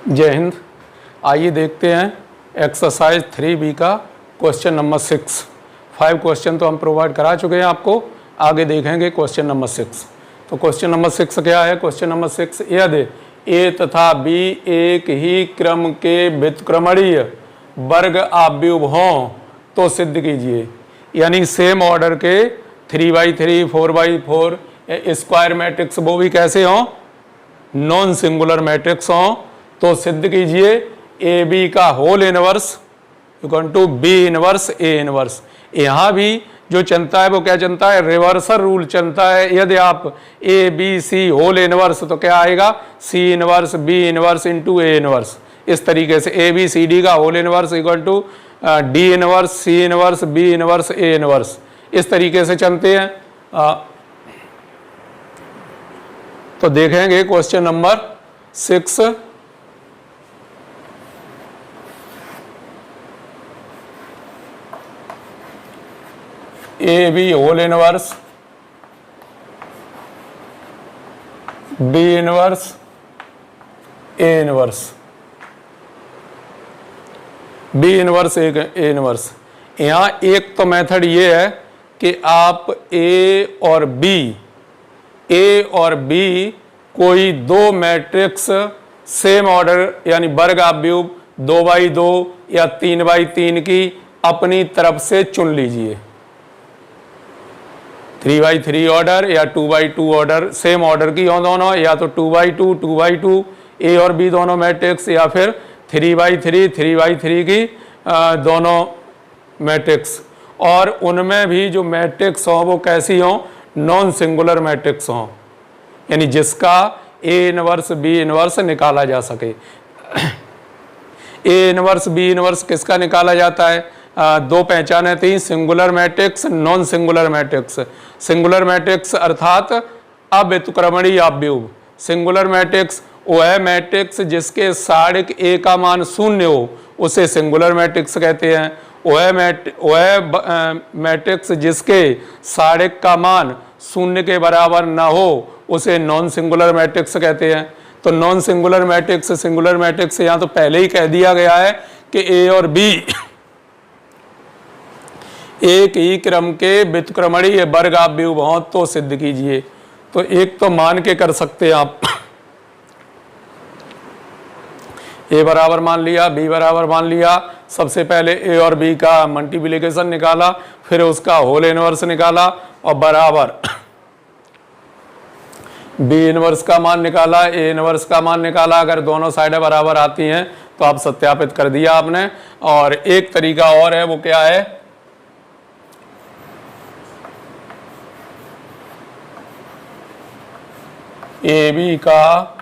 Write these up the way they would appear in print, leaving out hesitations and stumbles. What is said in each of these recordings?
जय हिंद। आइए देखते हैं एक्सरसाइज 3B का क्वेश्चन नंबर 6। 5 क्वेश्चन तो हम प्रोवाइड करा चुके हैं आपको, आगे देखेंगे क्वेश्चन नंबर 6। तो क्वेश्चन नंबर 6 क्या है? क्वेश्चन नंबर 6 यदि ए तथा बी एक ही क्रम के व्युत्क्रमणीय वर्ग आव्यूह हों तो सिद्ध कीजिए। यानी सेम ऑर्डर के 3×3, 4×4 स्क्वायर मैट्रिक्स वो भी कैसे हों? नॉन सिंगुलर मैट्रिक्स हों तो सिद्ध कीजिए ए बी का whole inverse equal to B inverse A inverse. यहाँ भी जो चलता है वो क्या चलता है? रिवर्सल रूल चलता है। यदि आप A B C whole inverse तो क्या आएगा? C inverse B inverse into A inverse. इस तरीके से ए बी सी डी का whole inverse equal to D inverse C inverse B inverse A inverse, इस तरीके से चलते हैं। तो देखेंगे question number 6। A B whole inverse B inverse A inverse B inverse A inverse. यहाँ एक तो मेथड ये है कि आप ए और बी कोई दो मैट्रिक्स सेम ऑर्डर यानी वर्ग आव्यूह 2×2 या 3×3 की अपनी तरफ से चुन लीजिए। 3×3 ऑर्डर या 2×2 ऑर्डर, सेम ऑर्डर की हो दोनों, या तो 2×2 2×2 ए और बी दोनों मैट्रिक्स, या फिर 3×3 3×3 की दोनों मैट्रिक्स। और उनमें भी जो मैट्रिक्स हों वो कैसी हों? नॉन सिंगुलर मैट्रिक्स हों, यानी जिसका ए इनवर्स बी इनवर्स निकाला जा सके। ए इनवर्स बी इनवर्स किसका निकाला जाता है? दो पहचाने थी, singular matrix non singular matrix. Singular matrix अर्थात अव्युत्क्रमणीय आव्यूह। सिंगुलर मैट्रिक्स वह मैट्रिक्स जिसके साड़िक ए का मान 0 हो उसे सिंगुलर मैट्रिक्स कहते हैं। वह मैट्रिक्स जिसके साड़िक का मान 0 के बराबर ना हो उसे नॉन सिंगुलर मैट्रिक्स कहते हैं। तो non singular matrix singular matrix यहाँ तो पहले ही कह दिया गया है कि ए और बी एक ही क्रम के व्युत्क्रमणीय वर्ग आव्यूह हों तो सिद्ध कीजिए। तो एक तो मान के कर सकते हैं आप, ए बराबर मान लिया, बी बराबर मान लिया। सबसे पहले ए और बी का मल्टीप्लिकेशन निकाला, फिर उसका होल इनवर्स निकाला और बराबर बी इनवर्स का मान निकाला, ए इनवर्स का मान निकाला। अगर दोनों साइडें बराबर आती हैं तो आप सत्यापित कर दिया आपने। और एक तरीका और है, वो क्या है? ए बी का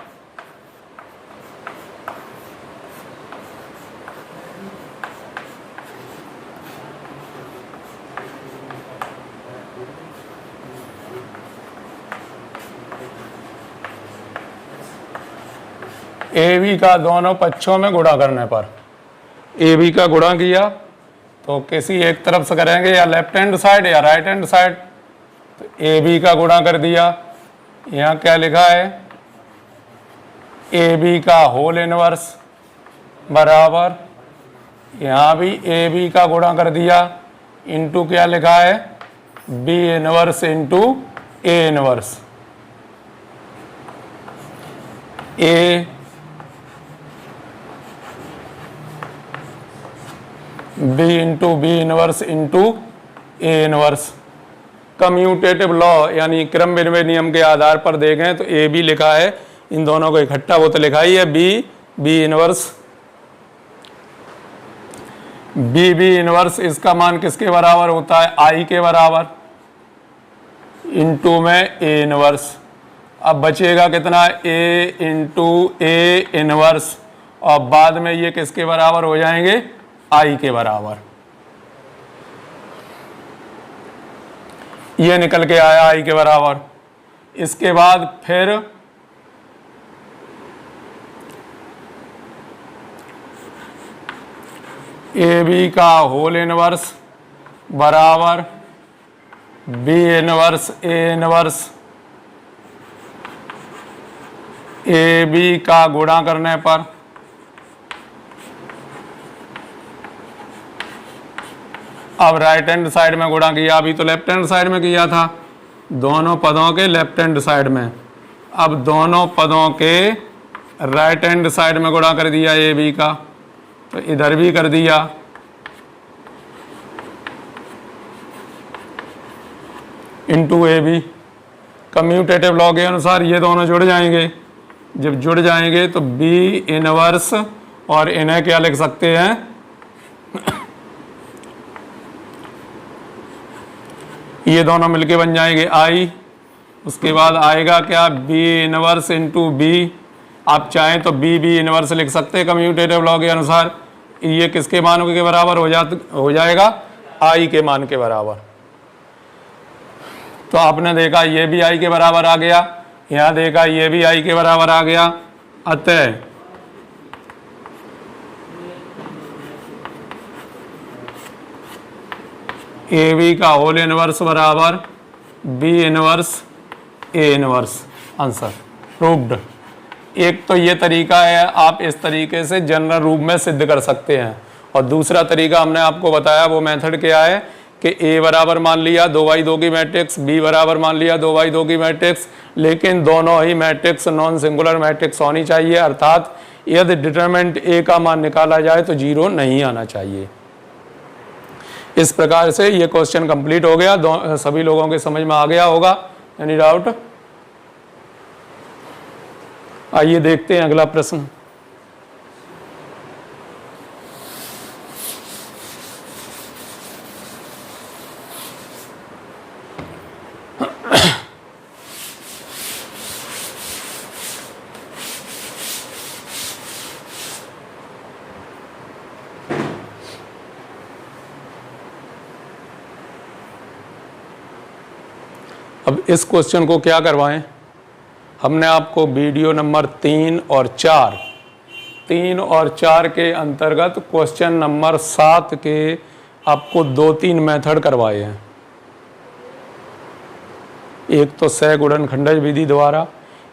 ए बी का दोनों पक्षों में गुणा करने पर, ए बी का गुणा किया तो किसी एक तरफ से करेंगे, या लेफ्ट हैंड साइड या राइट हैंड साइड। तो ए बी का गुणा कर दिया। यहाँ क्या लिखा है? ए बी का होल इनवर्स बराबर, यहाँ भी ए बी का गुणा कर दिया, इंटू क्या लिखा है? B inverse into A inverse. A B into B inverse into A inverse. Commutative law यानी क्रम विनिमय नियम के आधार पर देखें तो ए बी लिखा है, इन दोनों को इकट्ठा वो तो लिखा ही है बी इनवर्स। बी इनवर्स इसका मान किसके बराबर होता है? आई के बराबर, इंटू में ए इनवर्स। अब बचेगा कितना? ए इंटू ए इनवर्स, और बाद में ये किसके बराबर हो जाएंगे? आई के बराबर। ये निकल के आया आई के बराबर। इसके बाद फिर ए बी का होल इनवर्स बराबर B inverse A inverse A B का गुणा करने पर अब राइट हैंड साइड में गुणा किया, अभी तो लेफ्ट हैंड साइड में किया था, दोनों पदों के लेफ्ट हैंड साइड में। अब दोनों पदों के राइट हैंड साइड में गुणा कर दिया ए बी का, तो इधर भी कर दिया। Into A B, commutative law के अनुसार ये दोनों जुड़ जाएंगे। जब जुड़ जाएंगे तो बी इनवर्स और इन्हें क्या लिख सकते हैं, ये दोनों मिलके बन जाएंगे आई। उसके बाद आएगा क्या, बी इनवर्स इंटू बी। आप चाहें तो बी इनवर्स लिख सकते हैं कम्यूटेटिव लॉ के अनुसार। ये किसके मान के बराबर हो जाएगा, आई के मान के बराबर। तो आपने देखा ये भी आई के बराबर आ गया, यहाँ देखा ये भी आई के बराबर आ गया। अतः ए बी का होल इनवर्स बराबर B inverse A inverse, answer proved. एक तो ये तरीका है, आप इस तरीके से जनरल रूप में सिद्ध कर सकते हैं। और दूसरा तरीका हमने आपको बताया, वो मेथड क्या है कि ए बराबर मान लिया 2/2 की मैट्रिक्स, बी बराबर मान लिया 2/2 की मैट्रिक्स, लेकिन दोनों ही मैट्रिक्स नॉन सिंगुलर मैट्रिक्स होनी चाहिए। अर्थात यदि डिटरमिनेंट ए का मान निकाला जाए तो 0 नहीं आना चाहिए। इस प्रकार से ये क्वेश्चन कंप्लीट हो गया। सभी लोगों के समझ में आ गया होगा, एनी डाउट? आइए देखते हैं अगला प्रश्न। अब इस क्वेश्चन को क्या करवाएं, हमने आपको वीडियो नंबर 3 और 4 के अंतर्गत क्वेश्चन नंबर 7 के आपको 2-3 मेथड करवाए हैं। एक तो सह गुणनखंडज विधि द्वारा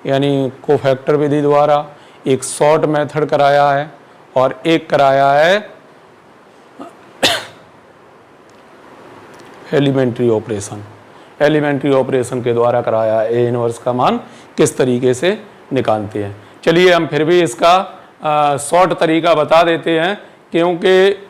यानी कोफैक्टर विधि द्वारा, एक शॉर्ट मेथड कराया है और एक कराया है एलिमेंट्री ऑपरेशन के द्वारा कराया है। ए इनवर्स का मान किस तरीके से निकालते हैं। चलिए हम फिर भी इसका शॉर्ट तरीका बता देते हैं, क्योंकि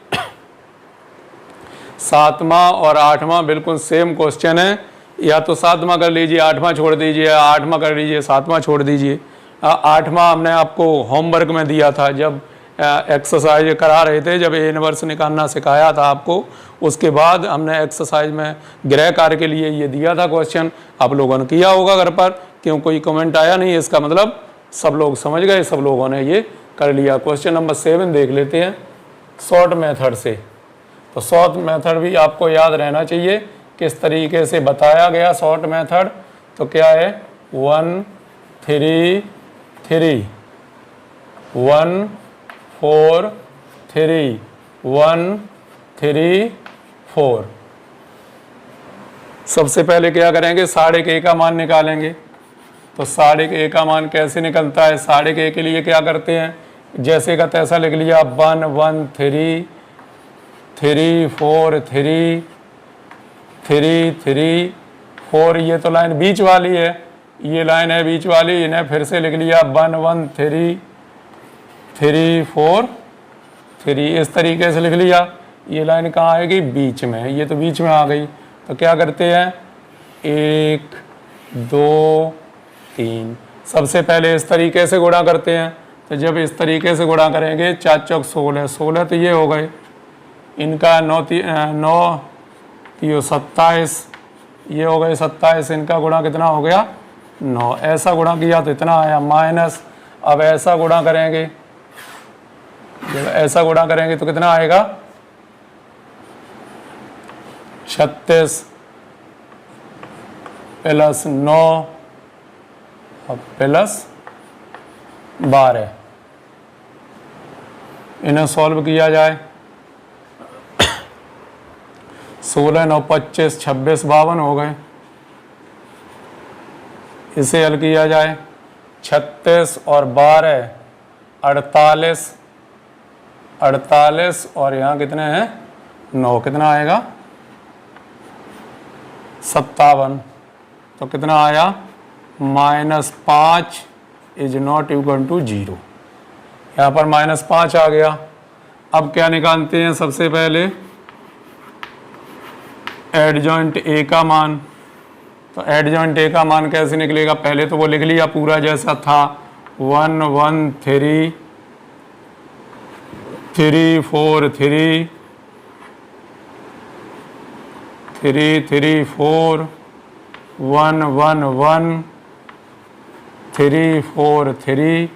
7वां और 8वां बिल्कुल सेम क्वेश्चन है। या तो 7वां कर लीजिए, 8वां छोड़ दीजिए, 8वां कर लीजिए, 7वां छोड़ दीजिए। 8वां हमने आपको होमवर्क में दिया था, जब एक्सरसाइज करा रहे थे, जब ए इनवर्स निकालना सिखाया था आपको, उसके बाद हमने एक्सरसाइज में गृह कार्य के लिए ये दिया था क्वेश्चन। आप लोगों ने किया होगा घर पर, क्यों कोई कमेंट आया नहीं, इसका मतलब सब लोग समझ गए, सब लोगों ने ये कर लिया। क्वेश्चन नंबर 7 देख लेते हैं शॉर्ट मेथड से। तो शॉर्ट मेथड भी आपको याद रहना चाहिए किस तरीके से बताया गया शॉर्ट मेथड। तो क्या है, 1 3 3 1 4 3 1 3 4। सबसे पहले क्या करेंगे, साढ़े के का मान निकालेंगे। तो साढ़े के का मान कैसे निकलता है, साढ़े के लिए क्या करते हैं, जैसे का तैसा लिख लिया, 1 1 3 3 4 3 3 3 4। ये तो लाइन बीच वाली है, ये लाइन है बीच वाली, इन्हें फिर से लिख लिया 1 1 3 3 4 3, इस तरीके से लिख लिया। ये लाइन कहाँ आएगी, बीच में, ये तो बीच में आ गई। तो क्या करते हैं, 1 2 3, सबसे पहले इस तरीके से गुणा करते हैं। तो जब इस तरीके से गुणा करेंगे, 4 चौक 16 16, तो ये हो गए इनका 9 3 27, ये हो गए 27, इनका गुणा कितना हो गया 9। ऐसा गुणा किया तो इतना आया माइनस। अब ऐसा गुणा करेंगे, जब ऐसा गुणा करेंगे तो कितना आएगा 36 प्लस 9 और प्लस 12। इन्हें सॉल्व किया जाए, 16 9 25 26 52 हो गए। इसे हल किया जाए, 36 और 12 48 और यहाँ कितने हैं 9, कितना आएगा 57। तो कितना आया -5 इज नॉट इक्वल टू 0। यहाँ पर -5 आ गया। अब क्या निकालते हैं सबसे पहले एडजॉइंट ए का मान। तो एडजॉइंट ए का मान कैसे निकलेगा, पहले तो वो लिख लिया पूरा जैसा था 1 1 3 3 4 3 3 3 4 1 1 1 3 4 3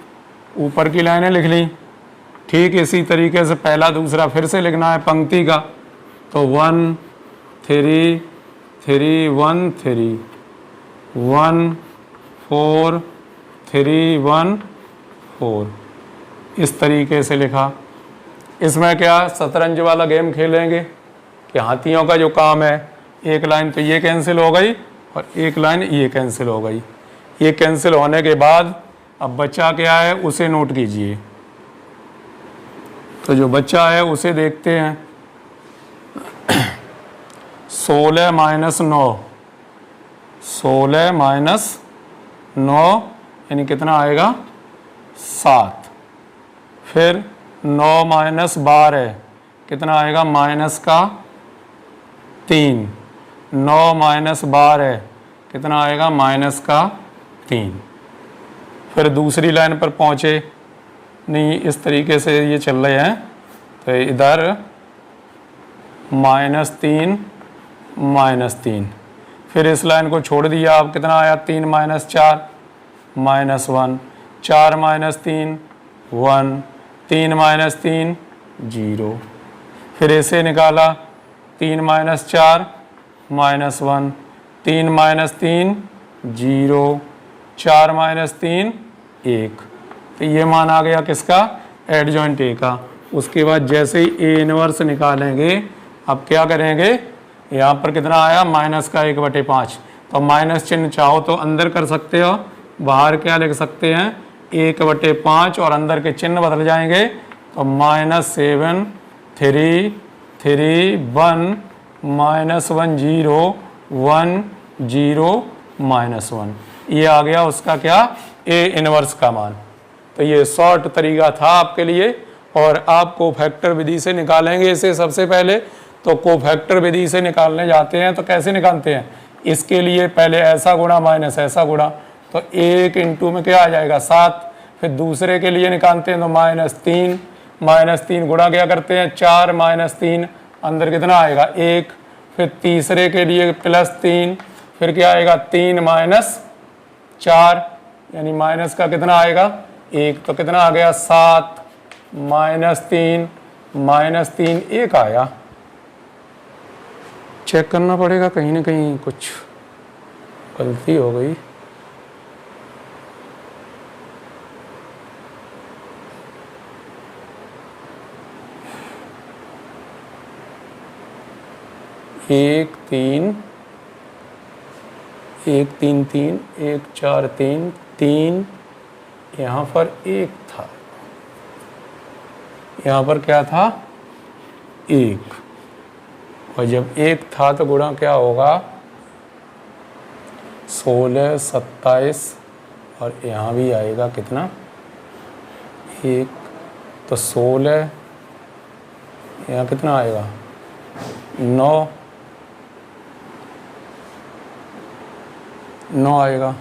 ऊपर की लाइनें लिख ली। ठीक इसी तरीके से पहला दूसरा फिर से लिखना है पंक्ति का। तो 1 3 3 1 3 1 4 3 1 4 इस तरीके से लिखा। इसमें क्या शतरंज वाला गेम खेलेंगे कि हाथियों का जो काम है, एक लाइन तो ये कैंसिल हो गई और एक लाइन ये कैंसिल हो गई। ये कैंसिल होने के बाद अब बच्चा क्या है उसे नोट कीजिए। तो जो बच्चा है उसे देखते हैं। 16 - 9 16 - 9 यानी कितना आएगा 7। फिर 9 - 12 कितना आएगा -3। 9 - 12 कितना आएगा -3। फिर दूसरी लाइन पर पहुँचे नहीं, इस तरीके से ये चल रहे हैं। तो इधर -3 -3। फिर इस लाइन को छोड़ दिया। अब कितना आया 3 - 4 -1। 4 - 3 1। 3 - 3 0। फिर इसे निकाला 3 - 4 -1। 3 - 3 0। 4 - 3 1। तो ये मान आ गया किसका एडजॉइंट ए का। उसके बाद जैसे ही ए इनवर्स निकालेंगे, अब क्या करेंगे, यहाँ पर कितना आया -1/5। तो माइनस चिन्ह चाहो तो अंदर कर सकते हो, बाहर क्या लिख सकते हैं 1/5 और अंदर के चिन्ह बदल जाएंगे। तो -7 3 3 1 -1 0 1 0 -1। ये आ गया उसका क्या ए इनवर्स का मान। तो ये शॉर्ट तरीका था आपके लिए। और आप कोफैक्टर विधि से निकालेंगे इसे। सबसे पहले तो कोफैक्टर विधि से निकालने जाते हैं तो कैसे निकालते हैं, इसके लिए पहले ऐसा गुणा माइनस ऐसा गुणा, तो 1 इंटू में क्या आ जाएगा 7। फिर दूसरे के लिए निकालते हैं तो -3 गुणा क्या करते हैं 4 -3 अंदर कितना आएगा 1। फिर तीसरे के लिए +3, फिर क्या आएगा 3 - 4 यानी माइनस का कितना आएगा 1। तो कितना आ गया 7 -3 1 आया। चेक करना पड़ेगा, कहीं ना कहीं कुछ गलती हो गई। एक 3 3 1 4 3 यहाँ पर 1 था, यहाँ पर क्या था 1। और जब 1 था तो गुणा क्या होगा 16 27 और यहाँ भी आएगा कितना 1। तो 16 यहाँ कितना आएगा 9 आएगा।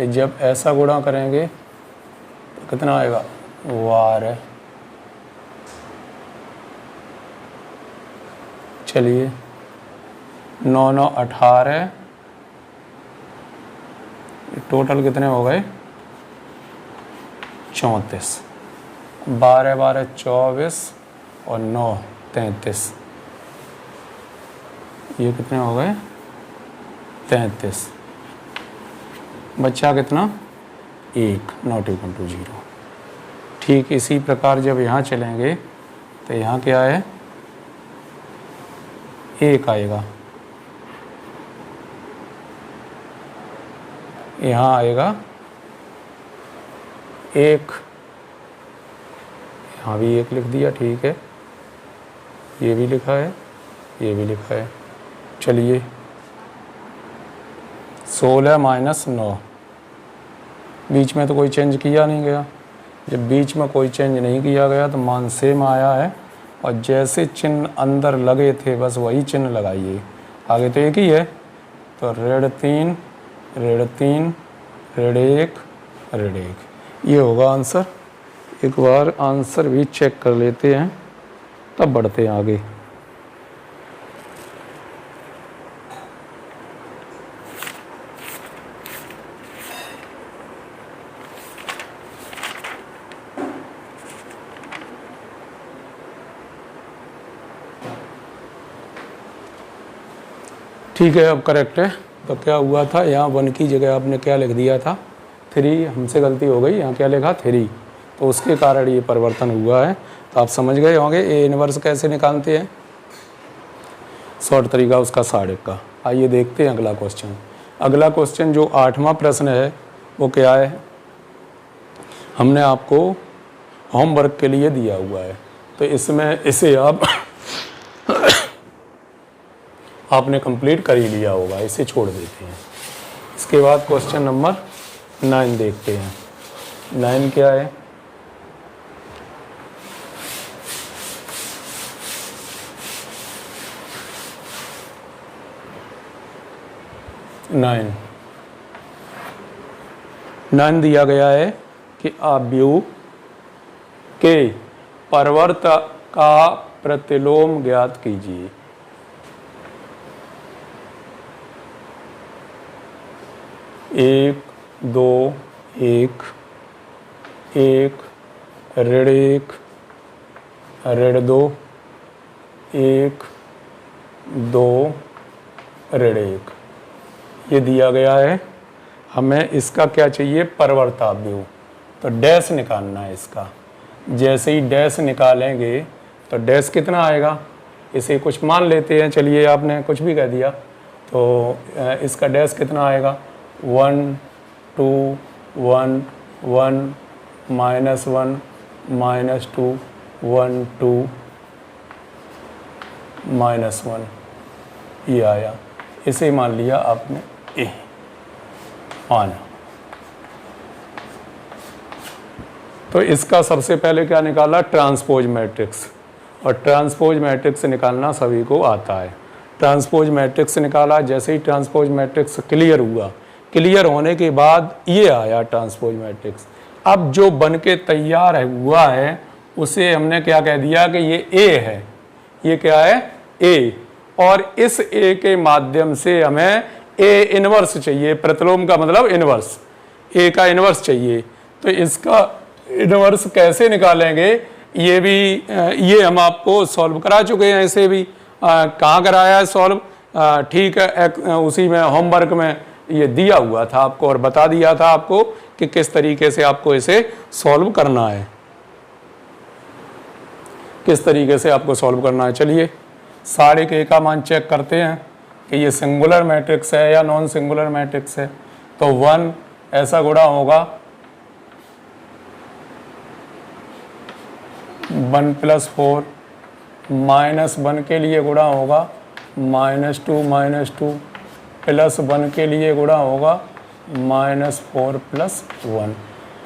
जब ऐसा गुणा करेंगे तो कितना आएगा 12। चलिए 9 9 18, टोटल कितने हो गए 34। 12 12 24 और 9 33, ये कितने हो गए 33। बच्चा कितना 1 नॉट इक्वल टू 0। ठीक इसी प्रकार जब यहाँ चलेंगे तो यहाँ क्या है 1 आएगा, यहाँ आएगा 1, यहाँ भी 1 लिख दिया। ठीक है, ये भी लिखा है, ये भी लिखा है। चलिए 16 माइनस 9, बीच में तो कोई चेंज किया नहीं गया। जब बीच में कोई चेंज नहीं किया गया तो मान सेम आया है, और जैसे चिन्ह अंदर लगे थे बस वही चिन्ह लगाइए, आगे तो एक ही है। तो रेड 3 रेड 3 रेड 1 रेड 1, ये होगा आंसर। एक बार आंसर भी चेक कर लेते हैं तब बढ़ते हैं आगे। ठीक है, अब करेक्ट है। तो क्या हुआ था, यहाँ 1 की जगह आपने क्या लिख दिया था 3, हमसे गलती हो गई, यहाँ क्या लिखा 3, तो उसके कारण ये परिवर्तन हुआ है। तो आप समझ गए होंगे ए इनवर्स कैसे निकालते हैं, शॉर्ट तरीका उसका साड़े का। आइए देखते हैं अगला क्वेश्चन। अगला क्वेश्चन जो 8वां प्रश्न है वो क्या है, हमने आपको होमवर्क के लिए दिया हुआ है, तो इसमें इसे आपने कंप्लीट कर ही लिया होगा, इसे छोड़ देते हैं। इसके बाद क्वेश्चन नंबर 9 देखते हैं। 9 क्या है, नाइन दिया गया है कि अवयव के परिवर्त का प्रतिलोम ज्ञात कीजिए। एक, दो, एक, एक, ऋण 1, ऋण 2, 1, 2, ऋण 1, ये दिया गया है। हमें इसका क्या चाहिए, परिवर्तावयव, तो डैश निकालना है इसका। जैसे ही डैश निकालेंगे तो डैश कितना आएगा, इसे कुछ मान लेते हैं, चलिए आपने कुछ भी कह दिया, तो इसका डैश कितना आएगा 1 2 1 1 -1 -2 1 2 -1, ये आया। इसे मान लिया आपने ए माना। तो इसका सबसे पहले क्या निकाला, ट्रांसपोज मैट्रिक्स, और ट्रांसपोज मैट्रिक्स निकालना सभी को आता है। ट्रांसपोज मैट्रिक्स निकाला, जैसे ही ट्रांसपोज मैट्रिक्स क्लियर हुआ, क्लियर होने के बाद ये आया ट्रांसपोज मैट्रिक्स। अब जो बन के तैयार हुआ है उसे हमने क्या कह दिया कि ये ए है, ये क्या है ए, और इस ए के माध्यम से हमें ए इनवर्स चाहिए, प्रतिलोम का मतलब इनवर्स, ए का इनवर्स चाहिए। तो इसका इनवर्स कैसे निकालेंगे, ये भी ये हम आपको सॉल्व करा चुके हैं। इसे भी कहाँ कराया है सॉल्व, ठीक है, उसी में होमवर्क में ये दिया हुआ था आपको, और बता दिया था आपको कि किस तरीके से आपको इसे सॉल्व करना है, किस तरीके से आपको सॉल्व करना है। चलिए सारे के का मान चेक करते हैं कि ये सिंगुलर मैट्रिक्स है या नॉन सिंगुलर मैट्रिक्स है। तो 1 ऐसा गुणा होगा 1 + 4, -1 के लिए गुणा होगा -2 -2, +1 के लिए गुणा होगा -4 + 1।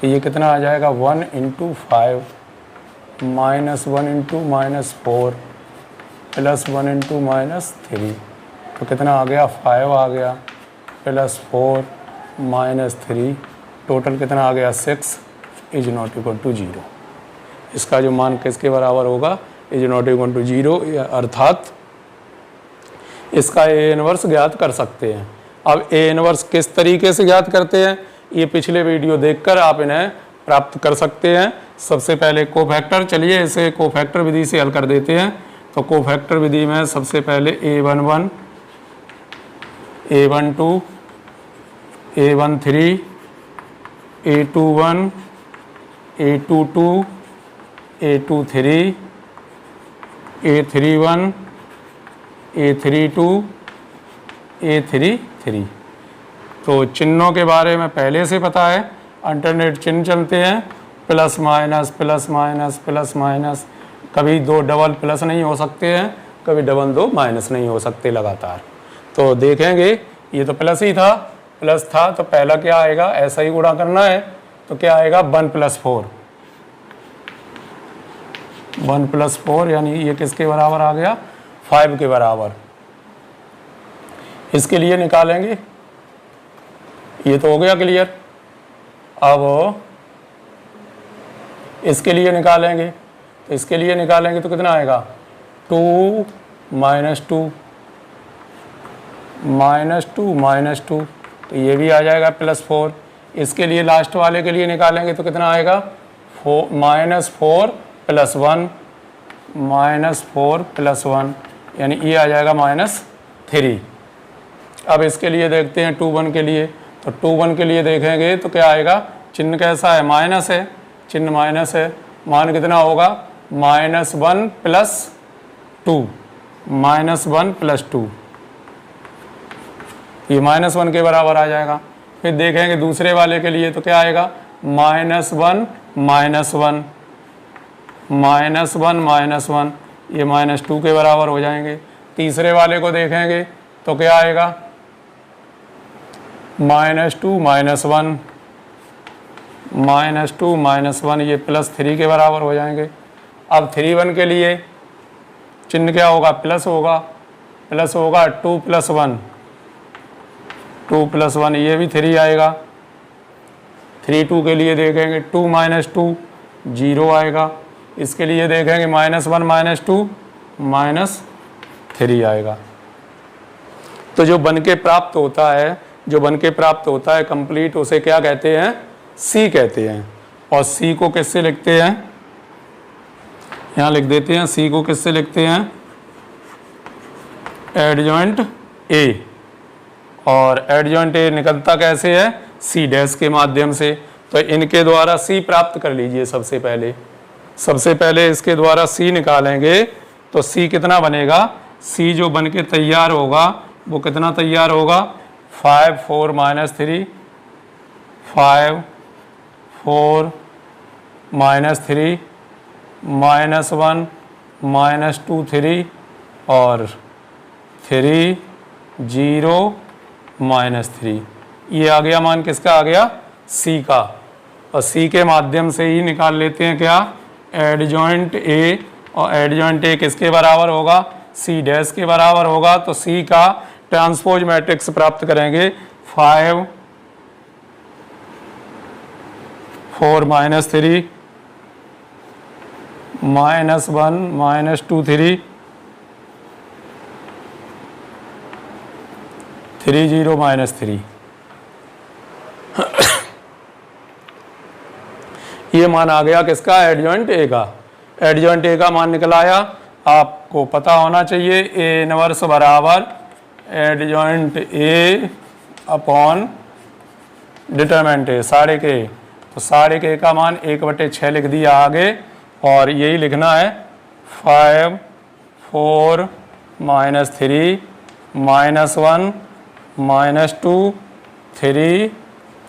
तो ये कितना आ जाएगा 1 × 5 -1 × -4 +1 × -3, तो कितना आ गया 5 आ गया, +4 -3, टोटल कितना आ गया 6 = 0। इसका जो मान किसके बराबर होगा, = 0, अर्थात इसका ए इनवर्स ज्ञात कर सकते हैं। अब ए इनवर्स किस तरीके से ज्ञात करते हैं, ये पिछले वीडियो देखकर आप इन्हें प्राप्त कर सकते हैं। सबसे पहले कोफैक्टर, चलिए इसे कोफैक्टर विधि से हल कर देते हैं। तो कोफैक्टर विधि में सबसे पहले A11 A12 A13 A21 A22 A23 A31 A32 A33। तो चिन्हों के बारे में पहले से पता है, अल्टरनेट चिन्ह चलते हैं, plus minus plus minus plus minus, कभी 2 डबल प्लस नहीं हो सकते हैं, कभी डबल 2 माइनस नहीं हो सकते लगातार। तो देखेंगे ये तो प्लस ही था, प्लस था तो पहला क्या आएगा, ऐसा ही गुणा करना है, तो क्या आएगा 1 + 4, 1 + 4 यानी ये किसके बराबर आ गया, 5 के बराबर। इसके लिए निकालेंगे, ये तो हो गया क्लियर। अब इसके लिए निकालेंगे, तो इसके लिए निकालेंगे तो कितना आएगा 2 - 2 -2 तो ये भी आ जाएगा +4। इसके लिए लास्ट वाले के लिए निकालेंगे तो कितना आएगा -4 + 1 यानी ये आ जाएगा -3। अब इसके लिए देखते हैं 2 1 के लिए, तो 2 1 के लिए देखेंगे तो क्या आएगा, चिन्ह कैसा है, माइनस है, चिन्ह माइनस है, मान कितना होगा -1 + 2, -1 + 2, ये -1 के बराबर आ जाएगा। फिर देखेंगे दूसरे वाले के लिए तो क्या आएगा -1 - 1 -1 ये -2 के बराबर हो जाएंगे। तीसरे वाले को देखेंगे तो क्या आएगा -2 - 1 ये +3 के बराबर हो जाएंगे। अब 3 1 के लिए चिन्ह क्या होगा, प्लस होगा 2 + 1 ये भी 3 आएगा। 3 2 के लिए देखेंगे 2 - 2 0 आएगा। इसके लिए देखेंगे -1 - 2 -3 आएगा। तो जो बन के प्राप्त होता है कंप्लीट, उसे क्या कहते हैं, सी कहते हैं। और सी को किससे लिखते हैं, यहाँ लिख देते हैं, सी को किससे लिखते हैं, एडजॉइंट ए। और एडजॉइंट ए निकलता कैसे है, सी डैश के माध्यम से। तो इनके द्वारा सी प्राप्त कर लीजिए। सबसे पहले इसके द्वारा सी निकालेंगे तो सी कितना बनेगा, सी जो बन के तैयार होगा वो कितना तैयार होगा 5 4 - 3 5 4 -3 -1 -2 3 और 3 0 -3 ये आ गया मान, किसका आ गया, सी का। और सी के माध्यम से ही निकाल लेते हैं क्या, एडजॉइंट ए। और एडजॉइंट ए किसके बराबर होगा, सी डैश के बराबर होगा। तो सी का ट्रांसपोज मैट्रिक्स प्राप्त करेंगे 5 4 -3 -1 -2 3 3 0 -3 ये मान आ गया किसका, एडजॉइंट ए का। एडजॉइंट ए का मान निकल आया। आपको पता होना चाहिए ए इनवर्स बराबर adjoint A upon determinant A, सारे के। तो सारे के का मान 1/6 लिख दिया आगे। और यही लिखना है 5 4 -3 -1 -2 3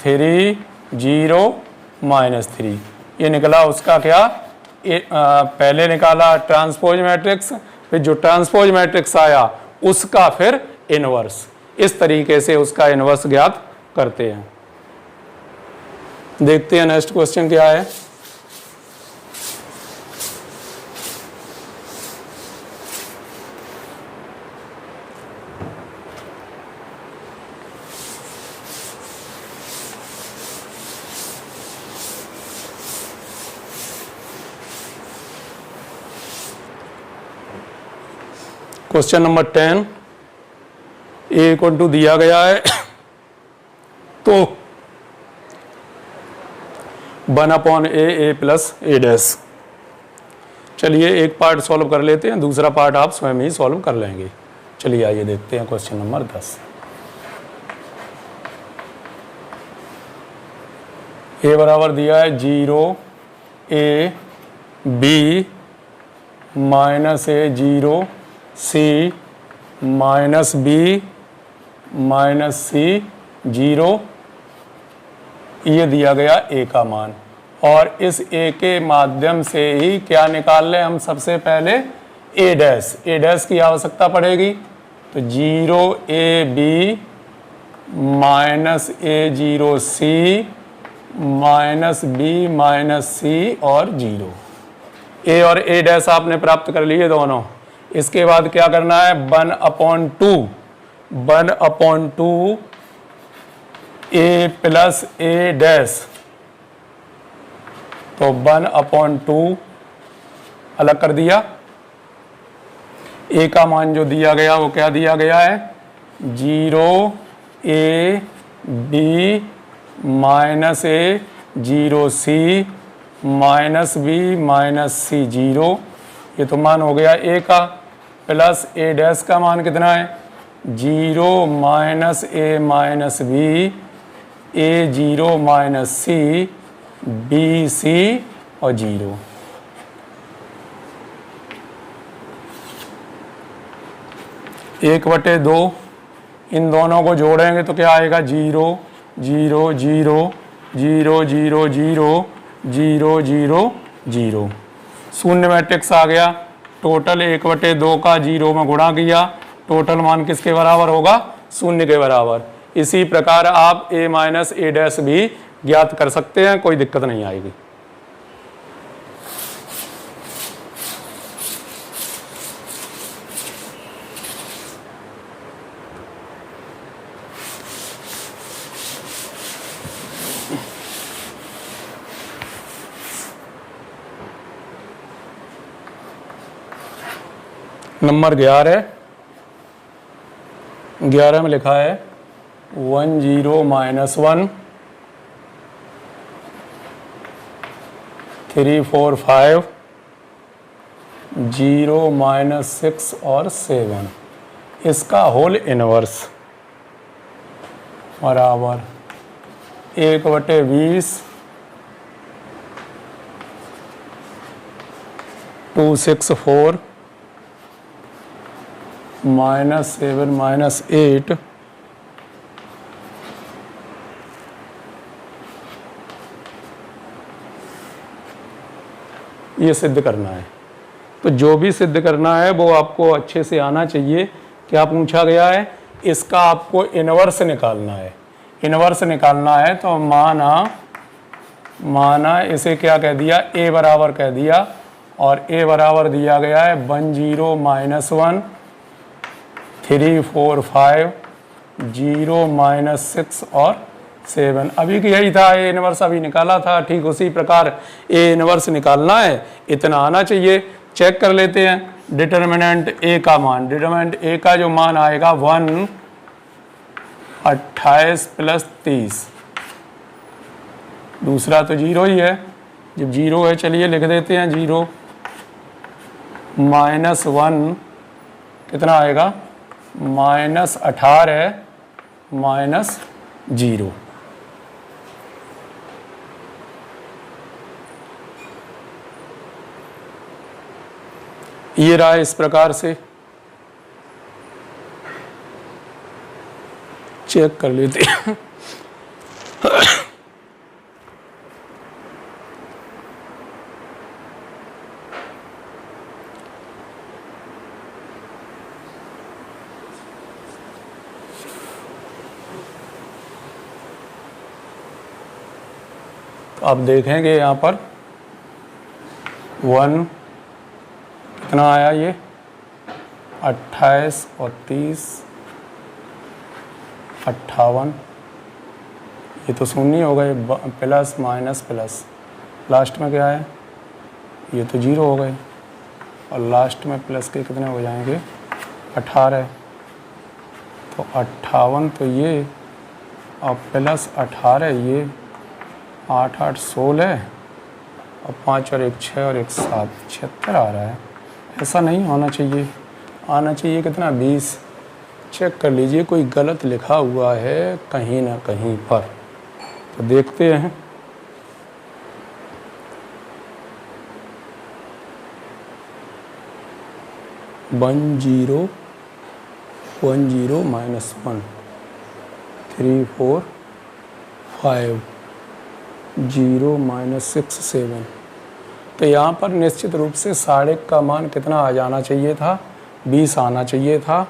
3 0 -3 ये निकला उसका क्या, पहले निकाला ट्रांसपोज मैट्रिक्स, फिर जो ट्रांसपोज मैट्रिक्स आया उसका फिर इनवर्स। इस तरीके से उसका इनवर्स ज्ञात करते हैं। देखते हैं नेक्स्ट क्वेश्चन क्या है। क्वेश्चन नंबर 10 ए = दिया गया है तो 1/a + a'। चलिए एक पार्ट सॉल्व कर लेते हैं, दूसरा पार्ट आप स्वयं ही सॉल्व कर लेंगे। चलिए आइए देखते हैं क्वेश्चन नंबर 10। ए बराबर दिया है 0 a b -a 0 c -b -c 0 ये दिया गया ए का मान। और इस ए के माध्यम से ही क्या निकाल लें हम, सबसे पहले ए डैश की आवश्यकता पड़ेगी। तो 0 a b minus A0C minus B minus C और 0। A और A डैश आपने प्राप्त कर लिए दोनों। इसके बाद क्या करना है, 1/2 A प्लस A डैश, तो 1/2 अलग कर दिया। A का मान जो दिया गया वो क्या दिया गया है, 0A B minus A 0C minus B minus C 0, ये तो मान हो गया A का, प्लस A डैश का मान कितना है, 0 minus A minus B A0 minus C B C और 0। एक बटे दो, इन दोनों को जोड़ेंगे तो क्या आएगा, 0 0 0 0 0 0 0 0 0, शून्य मैट्रिक्स आ गया। टोटल 1/2 का 0 में गुणा किया, टोटल मान किसके बराबर होगा, शून्य के बराबर। इसी प्रकार आप A माइनस A डैश भी ज्ञात कर सकते हैं, कोई दिक्कत नहीं आएगी। नंबर 11 में लिखा है 1 0 माइनस 1 3 4 5 0 माइनस 6 और 7, इसका होल इनवर्स बराबर 1/20 264 माइनस 7 माइनस 8 ये सिद्ध करना है। तो जो भी सिद्ध करना है वो आपको अच्छे से आना चाहिए। क्या पूछा गया है, इसका आपको इनवर्स निकालना है। इनवर्स निकालना है तो माना इसे क्या कह दिया, A बराबर कह दिया, और A बराबर दिया गया है 1 0 माइनस 1 3 4 5 0 माइनस 6 और 7। अभी की यही था, A इनवर्स अभी निकाला था, ठीक उसी प्रकार A इनवर्स निकालना है, इतना आना चाहिए। चेक कर लेते हैं डिटर्मिनेंट A का मान। डिटर्मिनेंट A का जो मान आएगा 1 28 प्लस 30, दूसरा तो 0 ही है, जब 0 है चलिए लिख देते हैं 0 माइनस 1 कितना आएगा, माइनस 18 माइनस 0। ये रहा इस प्रकार से। चेक कर लेते हैं। तो आप देखेंगे यहाँ पर 1 कितना आया, ये 28 और 30 58, ये तो शून्य हो गए, प्लस माइनस प्लस, लास्ट में क्या है, ये तो 0 हो गए, और लास्ट में प्लस के कितने हो जाएंगे 18, तो 58 तो ये, और प्लस 18 ये, 8 8 16, और 5 और 1 6 और 1 7 76 आ रहा है। ऐसा नहीं होना चाहिए, आना चाहिए कितना 20। चेक कर लीजिए कोई गलत लिखा हुआ है कहीं ना कहीं पर, तो देखते हैं। वन जीरो माइनस 1 3 4 5 0 माइनस 6 7, तो यहाँ पर निश्चित रूप से साढ़े का मान कितना आ जाना चाहिए था, 20 आना चाहिए था।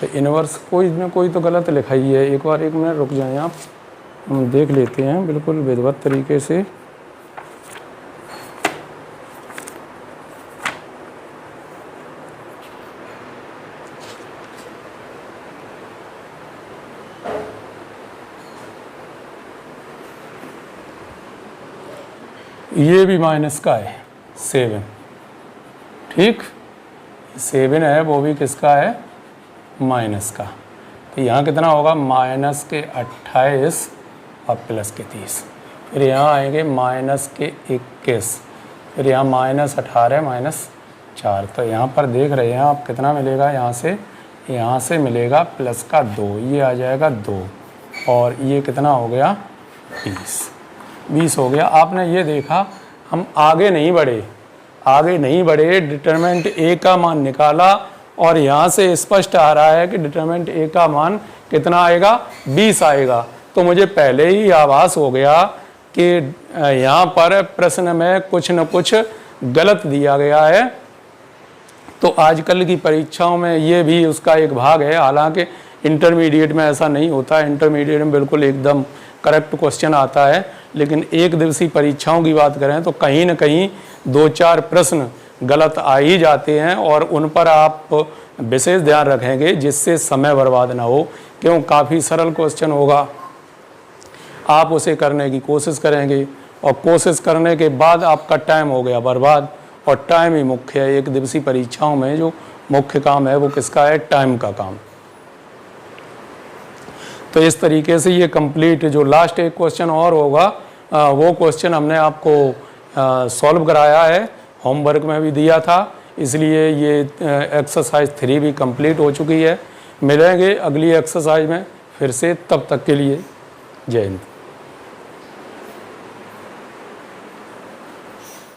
तो इन्वर्स कोई में कोई तो गलत लिखा ही है। एक बार 1 मिनट रुक जाएं आप, हम देख लेते हैं बिल्कुल विधिवत तरीके से। ये भी माइनस का है 7, ठीक, 7 है वो भी किसका है, माइनस का। तो यहाँ कितना होगा, माइनस के 28 और प्लस के 30। फिर यहाँ आएंगे माइनस के 21, फिर यहाँ माइनस 18 माइनस 4। तो यहाँ पर देख रहे हैं आप कितना मिलेगा, यहाँ से मिलेगा प्लस का 2, ये आ जाएगा 2, और ये कितना हो गया 20 हो गया। आपने ये देखा हम आगे नहीं बढ़े, डिटरमिनेंट ए का मान निकाला और यहाँ से स्पष्ट आ रहा है कि डिटरमिनेंट ए का मान कितना आएगा, 20 आएगा। तो मुझे पहले ही आभास हो गया कि यहाँ पर प्रश्न में कुछ न कुछ गलत दिया गया है। तो आजकल की परीक्षाओं में ये भी उसका एक भाग है, हालांकि इंटरमीडिएट में ऐसा नहीं होता, इंटरमीडिएट में बिल्कुल एकदम करेक्ट क्वेश्चन आता है। लेकिन एक दिवसीय परीक्षाओं की बात करें तो कहीं न कहीं 2-4 प्रश्न गलत आ ही जाते हैं, और उन पर आप विशेष ध्यान रखेंगे जिससे समय बर्बाद ना हो। क्यों, काफ़ी सरल क्वेश्चन होगा, आप उसे करने की कोशिश करेंगे और कोशिश करने के बाद आपका टाइम हो गया बर्बाद। और टाइम ही मुख्य है, एक दिवसीय परीक्षाओं में जो मुख्य काम है वो किसका है, टाइम का काम। तो इस तरीके से ये कंप्लीट, जो लास्ट एक क्वेश्चन और होगा वो क्वेश्चन हमने आपको सॉल्व कराया है, होमवर्क में भी दिया था, इसलिए ये एक्सरसाइज 3 भी कंप्लीट हो चुकी है। मिलेंगे अगली एक्सरसाइज में फिर से, तब तक के लिए जय हिंद।